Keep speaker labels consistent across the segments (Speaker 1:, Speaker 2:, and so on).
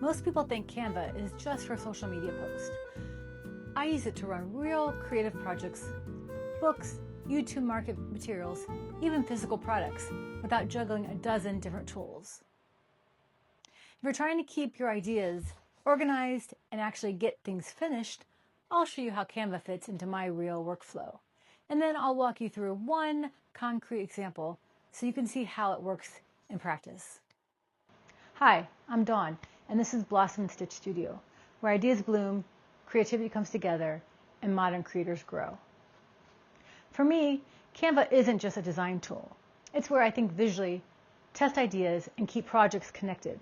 Speaker 1: Most people think Canva is just for social media posts. I use it to run real creative projects, books, YouTube market materials, even physical products, without juggling a dozen different tools. If you're trying to keep your ideas organized and actually get things finished, I'll show you how Canva fits into my real workflow. And then I'll walk you through one concrete example so you can see how it works in practice. Hi, I'm Dawn, and this is Blossom and Stitch Studio, where ideas bloom, creativity comes together, and modern creators grow. For me, Canva isn't just a design tool. It's where I think visually, test ideas, and keep projects connected,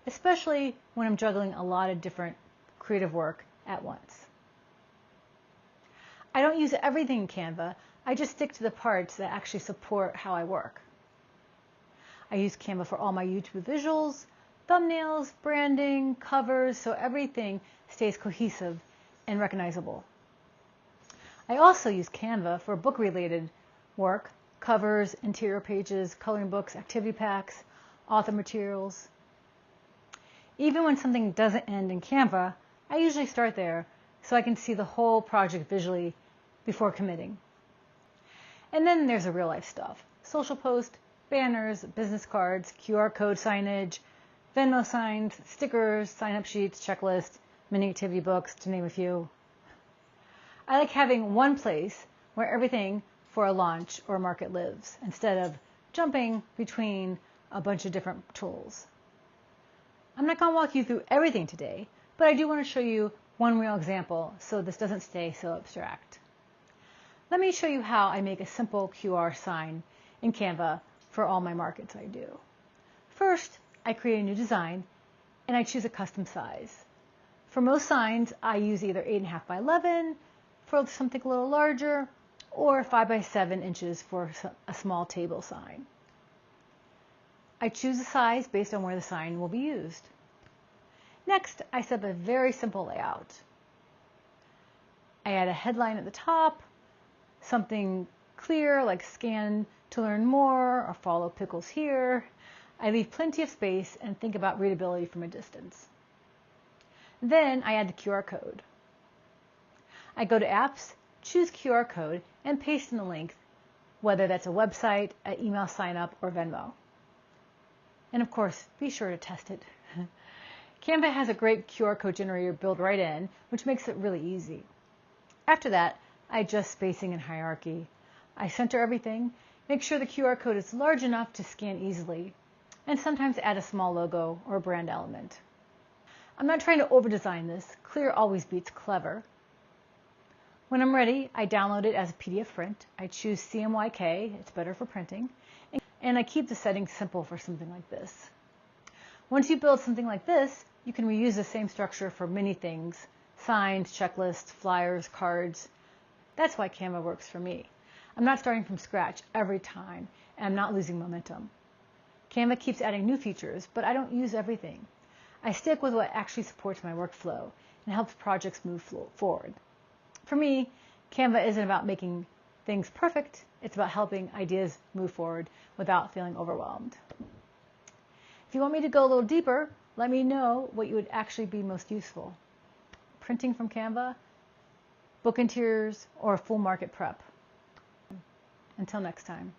Speaker 1: especially when I'm juggling a lot of different creative work at once. I don't use everything in Canva. I just stick to the parts that actually support how I work. I use Canva for all my YouTube visuals, thumbnails, branding, covers, so everything stays cohesive and recognizable. I also use Canva for book-related work, covers, interior pages, coloring books, activity packs, author materials. Even when something doesn't end in Canva, I usually start there so I can see the whole project visually before committing. And then there's the real-life stuff: social posts, banners, business cards, QR code signage, Venmo signs, stickers, sign-up sheets, checklists, mini activity books, to name a few. I like having one place where everything for a launch or a market lives, instead of jumping between a bunch of different tools. I'm not going to walk you through everything today, but I do want to show you one real example so this doesn't stay so abstract. Let me show you how I make a simple QR sign in Canva for all my markets I do. First, I create a new design and I choose a custom size. For most signs, I use either 8.5 by 11 for something a little larger, or 5 by 7 inches for a small table sign. I choose a size based on where the sign will be used. Next, I set up a very simple layout. I add a headline at the top, something clear like scan to learn more or follow Pickles here. I leave plenty of space and think about readability from a distance. Then I add the QR code. I go to Apps, choose QR code, and paste in the link, whether that's a website, an email sign-up, or Venmo. And of course, be sure to test it. Canva has a great QR code generator built right in, which makes it really easy. After that, I adjust spacing and hierarchy. I center everything, make sure the QR code is large enough to scan easily, and sometimes add a small logo or brand element. I'm not trying to over-design this. Clear always beats clever. When I'm ready, I download it as a PDF print. I choose CMYK, it's better for printing, and I keep the settings simple for something like this. Once you build something like this, you can reuse the same structure for many things: signs, checklists, flyers, cards. That's why Canva works for me. I'm not starting from scratch every time, and I'm not losing momentum. Canva keeps adding new features, but I don't use everything. I stick with what actually supports my workflow and helps projects move forward. For me, Canva isn't about making things perfect. It's about helping ideas move forward without feeling overwhelmed. If you want me to go a little deeper, let me know what you would actually be most useful: printing from Canva, book interiors, or full market prep. Until next time.